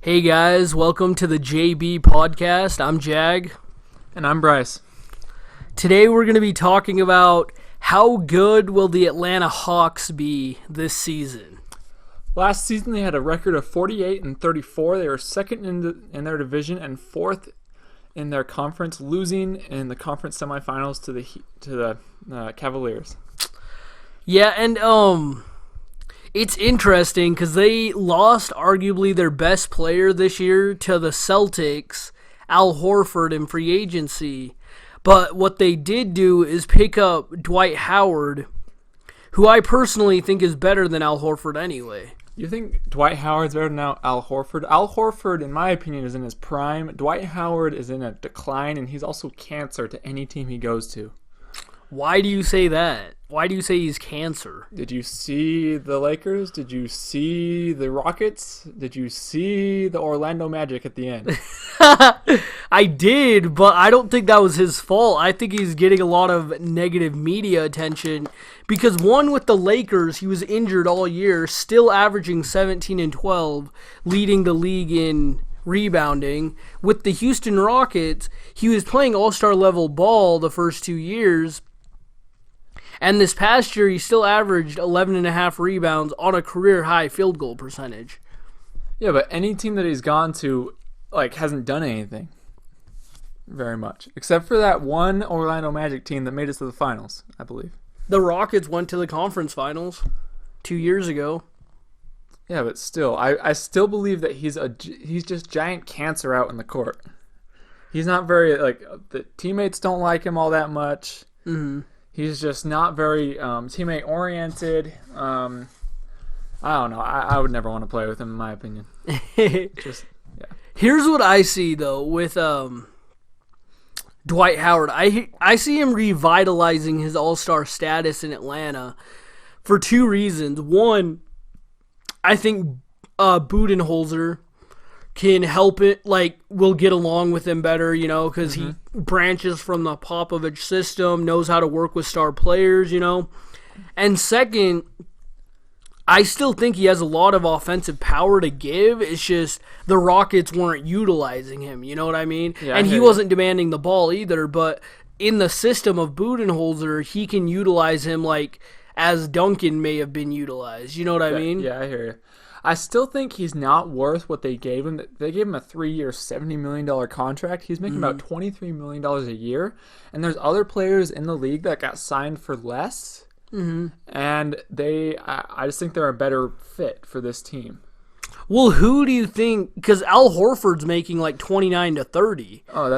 Hey guys, welcome to the JB podcast. I'm Jag. And I'm Bryce. Today we're going to be talking about how good will the Atlanta Hawks be this season. Last season they had a record of 48-34. They were second in their division and fourth in their conference, losing in the conference semifinals to the Cavaliers. Yeah, and it's interesting because they lost arguably their best player this year to the Celtics, Al Horford, in free agency. But what they did do is pick up Dwight Howard, who I personally think is better than Al Horford anyway. You think Dwight Howard's better than Al Horford? Al Horford, in my opinion, is in his prime. Dwight Howard is in a decline, and he's also cancer to any team he goes to. Why do you say that? Why do you say he's cancer? Did you see the Lakers? Did you see the Rockets? Did you see the Orlando Magic at the end? I did, but I don't think that was his fault. I think he's getting a lot of negative media attention because one, with the Lakers, he was injured all year, still averaging 17 and 12, leading the league in rebounding. With the Houston Rockets, he was playing all-star level ball the first 2 years. And this past year, he still averaged 11.5 rebounds on a career-high field goal percentage. Yeah, but any team that he's gone to, hasn't done anything very much. Except for that one Orlando Magic team that made it to the finals, I believe. The Rockets went to the conference finals 2 years ago. Yeah, but still, I still believe that he's just giant cancer out in the court. He's not very, the teammates don't like him all that much. Mm-hmm. He's just not very teammate-oriented. I don't know. I would never want to play with him, in my opinion. Yeah. Here's what I see, though, with Dwight Howard. I see him revitalizing his all-star status in Atlanta for two reasons. One, I think Budenholzer can help it, will get along with him better, because he branches from the Popovich system, knows how to work with star players, And second, I still think he has a lot of offensive power to give. It's just the Rockets weren't utilizing him, you know what I mean? Yeah, and he wasn't demanding the ball either, but in the system of Budenholzer, he can utilize him as Duncan may have been utilized, you know what I mean? Yeah, I hear you. I still think he's not worth what they gave him. They gave him a 3-year, $70 million contract. He's making about $23 million a year. And there's other players in the league that got signed for less. Mm-hmm. And I just think they're a better fit for this team. Well, who do you think? Because Al Horford's making 29 to 30. Oh,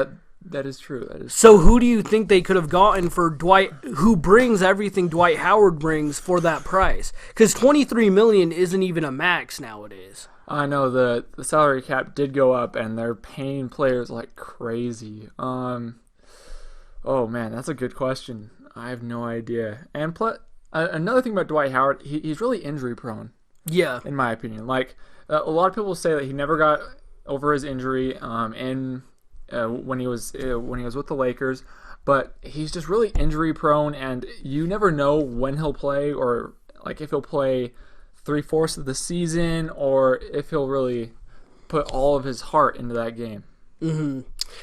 that is true. So who do you think they could have gotten for Dwight, who brings everything Dwight Howard brings for that price? Because $23 million isn't even a max nowadays. I know the salary cap did go up, and they're paying players like crazy. Oh man, that's a good question. I have no idea. And another thing about Dwight Howard, he's really injury prone. Yeah, in my opinion. A lot of people say that he never got over his injury, when he was with the Lakers, but he's just really injury prone, and you never know when he'll play, or if he'll play 3/4 of the season, or if he'll really put all of his heart into that game. Mm-hmm.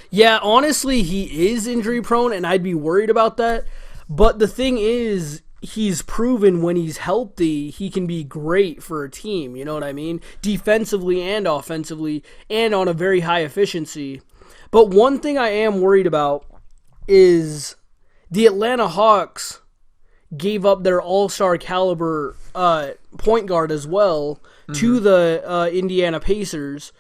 Yeah, honestly, he is injury prone, and I'd be worried about that. But the thing is, he's proven when he's healthy, he can be great for a team. You know what I mean? Defensively and offensively, and on a very high efficiency. But one thing I am worried about is the Atlanta Hawks gave up their all-star caliber point guard as well to the Indiana Pacers,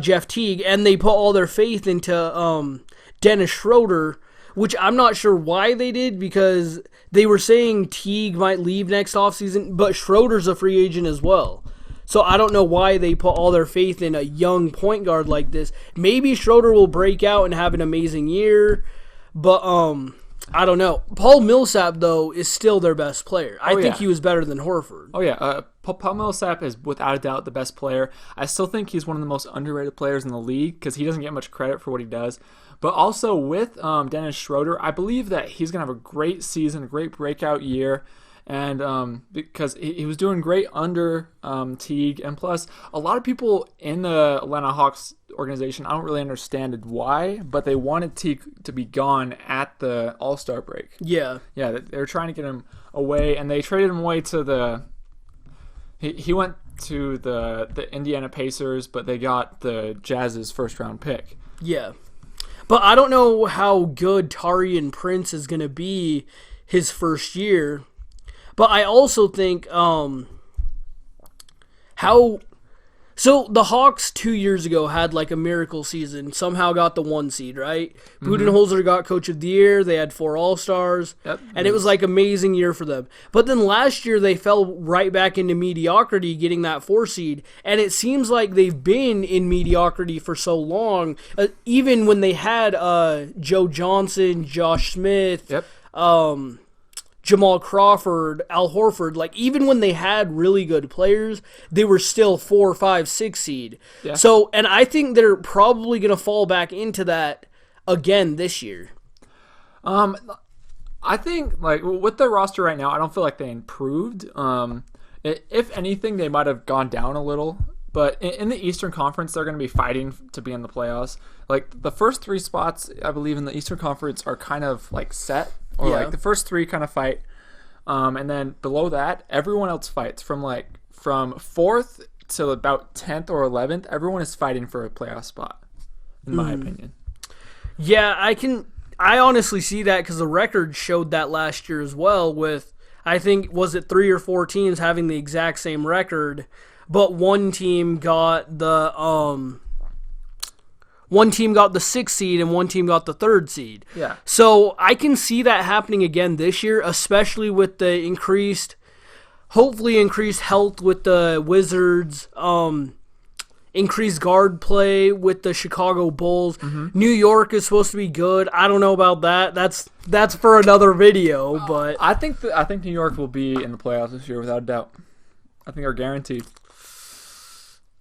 Jeff Teague, and they put all their faith into Dennis Schroeder, which I'm not sure why they did, because they were saying Teague might leave next offseason, but Schroeder's a free agent as well. So I don't know why they put all their faith in a young point guard like this. Maybe Schroeder will break out and have an amazing year, but I don't know. Paul Millsap, though, is still their best player. I think he was better than Horford. Oh, yeah. Paul Millsap is without a doubt the best player. I still think he's one of the most underrated players in the league because he doesn't get much credit for what he does. But also with Dennis Schroeder, I believe that he's going to have a great season, a great breakout year. And because he was doing great under Teague, and plus a lot of people in the Atlanta Hawks organization, I don't really understand why, but they wanted Teague to be gone at the All-Star break. Yeah. Yeah, they were trying to get him away, and they traded him away to the. He went to the Indiana Pacers, but they got the Jazz's first-round pick. Yeah. But I don't know how good Taurean Prince is going to be his first year. But I also think So the Hawks 2 years ago had like a miracle season, somehow got the 1 seed, right? Budenholzer got Coach of the Year, they had 4 All-Stars, and it was like amazing year for them. But then last year they fell right back into mediocrity getting that 4 seed, and it seems like they've been in mediocrity for so long, even when they had Joe Johnson, Josh Smith, Jamal Crawford, Al Horford, like even when they had really good players, they were still 4, 5, 6 seed. Yeah. So, and I think they're probably going to fall back into that again this year. I think like with their roster right now, I don't feel like they improved. If anything, they might have gone down a little. But in the Eastern Conference, they're going to be fighting to be in the playoffs. Like the first 3 spots, I believe, in the Eastern Conference are kind of like set. Or like the first 3 kind of fight, and then below that, everyone else fights from 4th to about 10th or 11th. Everyone is fighting for a playoff spot, in my opinion. Yeah, I honestly see that because the record showed that last year as well. With I think was it 3 or 4 teams having the exact same record, but one team got the 6th seed and one team got the 3rd seed. Yeah. So I can see that happening again this year, especially with the hopefully increased health with the Wizards, increased guard play with the Chicago Bulls. New York is supposed to be good. I don't know about that. That's for another video, but I think New York will be in the playoffs this year without a doubt. I think they're guaranteed.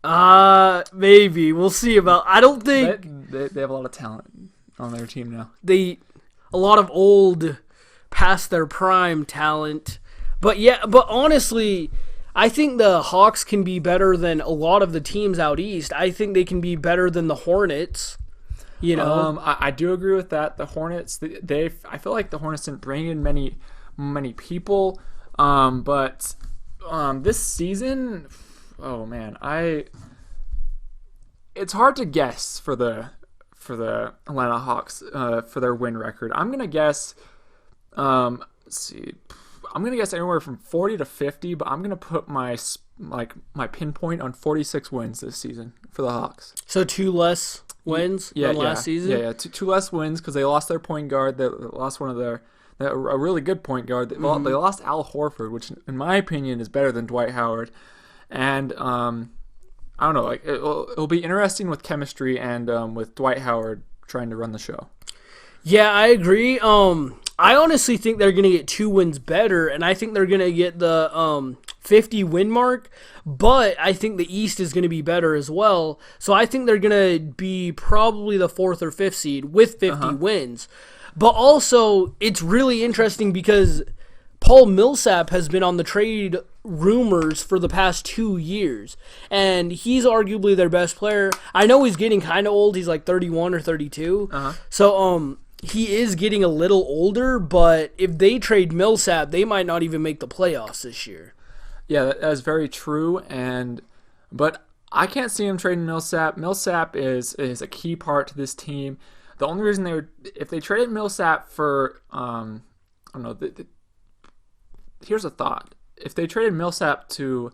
Maybe we'll see about. I don't think they have a lot of talent on their team now. A lot of old, past their prime talent, but honestly, I think the Hawks can be better than a lot of the teams out east. I think they can be better than the Hornets. You know, I do agree with that. The Hornets, I feel like the Hornets didn't bring in many people, but this season. Oh man, it's hard to guess for the Atlanta Hawks for their win record. I'm gonna guess. Let's see, I'm gonna guess anywhere from 40 to 50, but I'm gonna put my pinpoint on 46 wins this season for the Hawks. So 2 less wins than last season. Yeah, 2 less wins because they lost their point guard. They lost one of a really good point guard. They lost Al Horford, which in my opinion is better than Dwight Howard. And I don't know, like it'll be interesting with chemistry and with Dwight Howard trying to run the show. Yeah, I agree. I honestly think they're gonna get 2 wins better, and I think they're gonna get the 50 win mark. But I think the East is gonna be better as well. So I think they're gonna be probably the 4th or 5th seed with 50 wins. But also, it's really interesting because Paul Millsap has been on the trade rumors for the past 2 years, and he's arguably their best player. I know he's getting kind of old. He's like 31 or 32. So he is getting a little older, but if they trade Millsap, they might not even make the playoffs this year. Yeah, that's very true, but I can't see him trading Millsap. Millsap is a key part to this team. The only reason if they traded Millsap for I don't know, here's a thought. If they traded Millsap to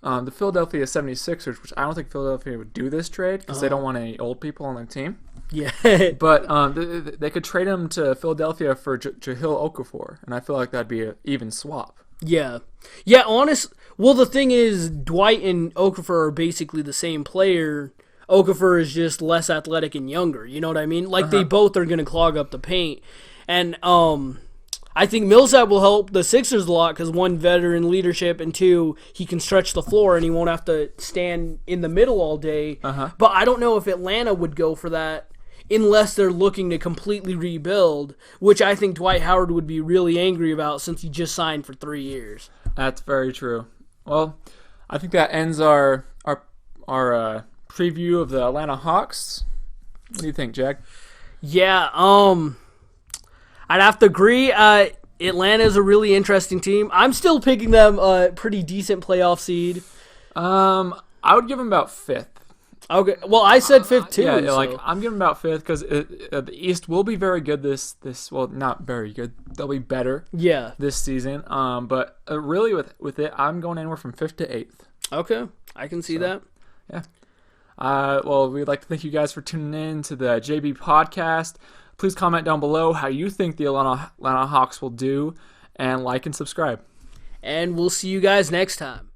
the Philadelphia 76ers, which I don't think Philadelphia would do this trade because they don't want any old people on their team. Yeah. But they could trade him to Philadelphia for Jahlil Okafor, and I feel like that'd be an even swap. Yeah. Well, the thing is, Dwight and Okafor are basically the same player. Okafor is just less athletic and younger. You know what I mean? Like, they both are going to clog up the paint. And I think Millsap will help the Sixers a lot because 1, veteran leadership, and 2, he can stretch the floor and he won't have to stand in the middle all day. But I don't know if Atlanta would go for that. unless they're looking to completely rebuild, which I think Dwight Howard would be really angry about since he just signed for 3 years. That's very true. Well, I think that ends our preview of the Atlanta Hawks. What do you think, Jack? Yeah, I'd have to agree. Atlanta is a really interesting team. I'm still picking them a pretty decent playoff seed. I would give them about fifth. Okay, well, I said fifth too. Yeah, so. like I'm giving about fifth because the East will be very good this well, not very good. They'll be better Yeah. this season. But really with it, I'm going anywhere from fifth to eighth. Okay, I can see that. Yeah. Well, we'd like to thank you guys for tuning in to the JB podcast. Please comment down below how you think the Atlanta Hawks will do, and like and subscribe. And we'll see you guys next time.